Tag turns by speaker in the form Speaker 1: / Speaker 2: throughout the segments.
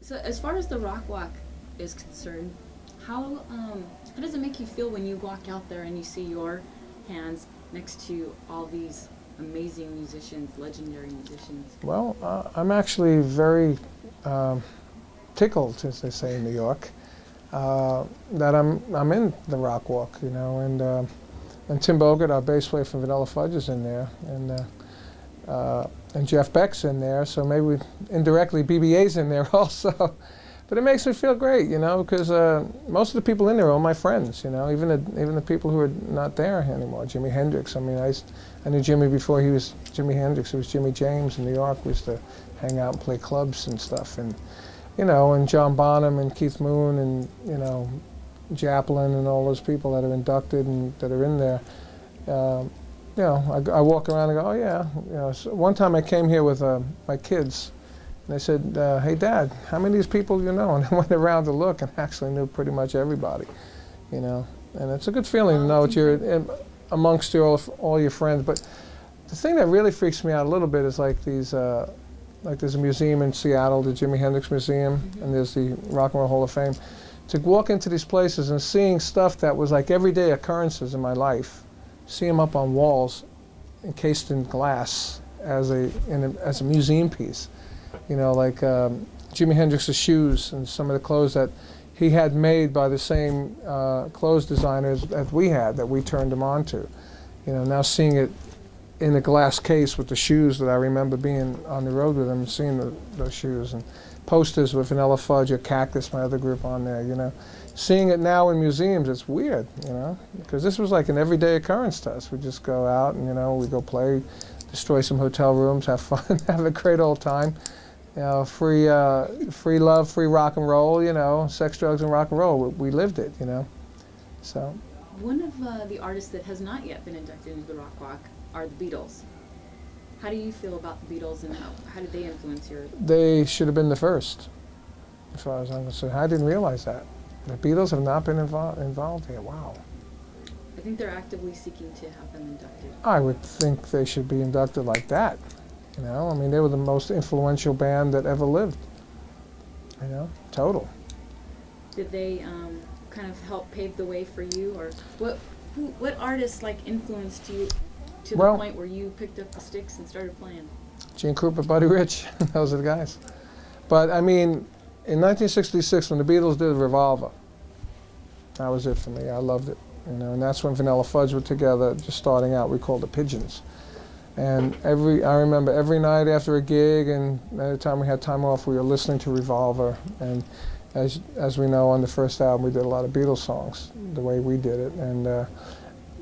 Speaker 1: So as far as the RockWalk is concerned, how does it make you feel when you walk out there and you see your hands next to all these amazing musicians, legendary musicians?
Speaker 2: Well, I'm actually very tickled, as they say in New York, that I'm in the RockWalk, you know, and Tim Bogert, our bass player from Vanilla Fudge, is in there, and Jeff Beck's in there, so maybe indirectly BBA's in there also. But it makes me feel great, you know, because most of the people in there are my friends, you know, even the people who are not there anymore. Jimi Hendrix. I mean, I knew Jimmy before he was Jimi Hendrix. It was Jimmy James in New York. We used to hang out and play clubs and stuff, and you know, and John Bonham and Keith Moon and you know, Joplin and all those people that are inducted and that are in there. You know, I walk around and go, oh yeah. You know, so one time I came here with my kids. And they said, hey, Dad, how many of these people do you know? And I went around to look and actually knew pretty much everybody, you know. And it's a good feeling to know that you're amongst all your friends. But the thing that really freaks me out a little bit is like these, like there's a museum in Seattle, the Jimi Hendrix Museum, and there's the Rock and Roll Hall of Fame. To walk into these places and seeing stuff that was like everyday occurrences in my life, see them up on walls, encased in glass as a museum piece. You know, like Jimi Hendrix's shoes and some of the clothes that he had made by the same clothes designers that we had, that we turned him on to. You know, now seeing it in a glass case with the shoes that I remember being on the road with him and seeing those shoes, and posters with Vanilla Fudge or Cactus, my other group, on there, you know. Seeing it now in museums, it's weird, you know, because this was like an everyday occurrence to us. We just go out and, you know, we go play, destroy some hotel rooms, have fun, have a great old time. You know, free love, free rock and roll, you know, sex, drugs, and rock and roll. We lived it, you know. So.
Speaker 1: One of the artists that has not yet been inducted into the RockWalk are the Beatles. How do you feel about the Beatles, and how did they influence your?
Speaker 2: They should have been the first, as far as I'm concerned. I didn't realize that. The Beatles have not been involved here. Wow.
Speaker 1: I think they're actively seeking to have them inducted.
Speaker 2: I would think they should be inducted like that. You know, I mean, they were the most influential band that ever lived. You know, total.
Speaker 1: Did they kind of help pave the way for you, or what artists like influenced you to the point where you picked up the sticks and started playing?
Speaker 2: Gene Krupa, Buddy Rich, those are the guys. But I mean, in 1966, when the Beatles did Revolver, that was it for me. I loved it. You know, and that's when Vanilla Fudge were together, just starting out. We called it Pigeons. And I remember every night after a gig, and every time we had time off, we were listening to Revolver. And as we know, on the first album, we did a lot of Beatles songs, the way we did it. And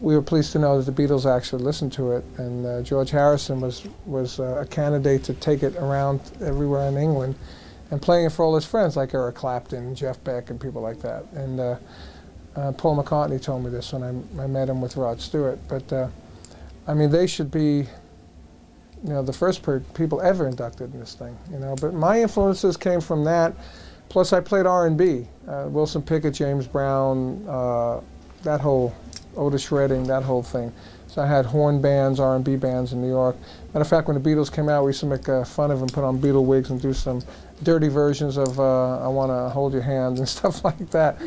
Speaker 2: we were pleased to know that the Beatles actually listened to it. And George Harrison was a candidate to take it around everywhere in England and playing it for all his friends, like Eric Clapton, Jeff Beck, and people like that. And Paul McCartney told me this when I met him with Rod Stewart. But I mean, they should be, you know, the first people ever inducted in this thing, you know. But my influences came from that. Plus, I played R&B. Wilson Pickett, James Brown, that whole Otis Redding, that whole thing. So I had horn bands, R&B bands in New York. Matter of fact, when the Beatles came out, we used to make fun of them, put on Beatle wigs and do some dirty versions of I Want to Hold Your Hand and stuff like that.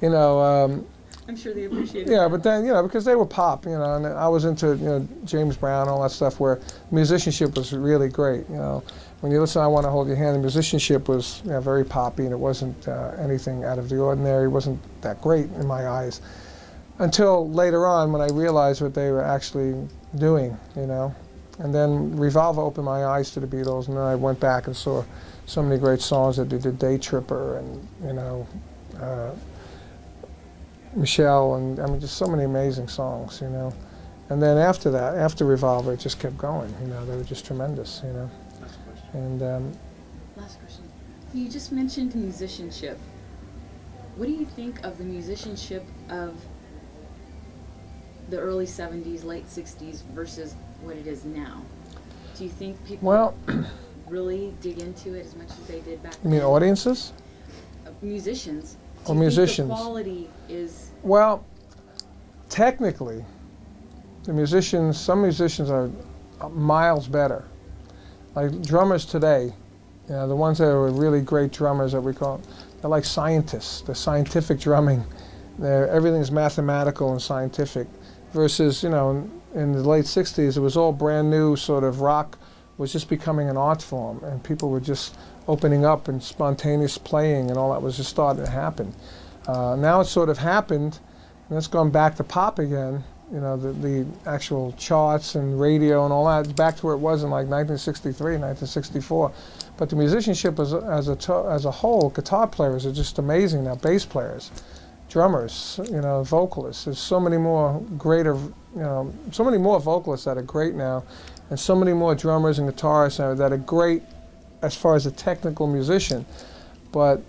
Speaker 2: You know.
Speaker 1: I'm sure they appreciated
Speaker 2: Yeah,
Speaker 1: that.
Speaker 2: but then, you know, because they were pop, you know, and I was into, you know, James Brown, all that stuff, where musicianship was really great, you know. When you listen to I Want to Hold Your Hand, the musicianship was, you know, very poppy, and it wasn't anything out of the ordinary. It wasn't that great in my eyes. Until later on, when I realized what they were actually doing, you know. And then Revolver opened my eyes to the Beatles, and then I went back and saw so many great songs that they did, Day Tripper, and, you know, Michelle, and I mean, just so many amazing songs, you know. And then after that, after Revolver, it just kept going, you know. They were just tremendous, you know.
Speaker 3: Last question.
Speaker 2: And
Speaker 1: Last question. You just mentioned musicianship. What do you think of the musicianship of the early 70s, late 60s versus what it is now? Do you think people really dig into it as much as they did back then?
Speaker 2: you mean audiences?
Speaker 1: Musicians.
Speaker 2: Oh,
Speaker 1: Do you think
Speaker 2: musicians.
Speaker 1: the quality is...
Speaker 2: Well, technically, some musicians are miles better. Like drummers today, You know, the ones that are really great drummers that we call, they're like scientists. They're scientific drumming. Everything's mathematical and scientific. Versus, you know, in the late 60s, it was all brand new, sort of rock was just becoming an art form, and people were just opening up, and spontaneous playing and all that was just starting to happen. Now it's sort of happened, and it's gone back to pop again. You know, the actual charts and radio and all that, it's back to where it was in like 1963, 1964. But the musicianship as a whole, guitar players are just amazing now, bass players, drummers, you know, vocalists. There's so many more greater, you know, so many more vocalists that are great now, and so many more drummers and guitarists that are great as far as a technical musician. But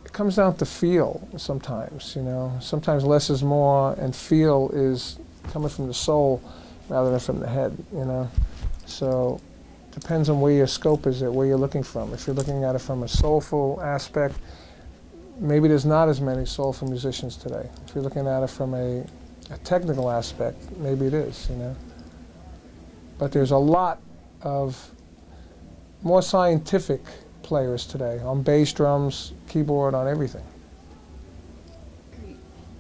Speaker 2: it comes down to feel sometimes, you know. Sometimes less is more, and feel is coming from the soul rather than from the head, you know. So depends on where your scope is at, where you're looking from. If you're looking at it from a soulful aspect, maybe there's not as many soulful musicians today. If you're looking at it from a technical aspect, maybe it is, you know. But there's a lot of more scientific players today, on bass, drums, keyboard, on everything.
Speaker 1: Great.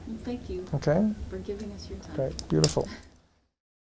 Speaker 1: Well, thank you
Speaker 2: Okay?
Speaker 1: for giving us your time.
Speaker 2: Great. Beautiful.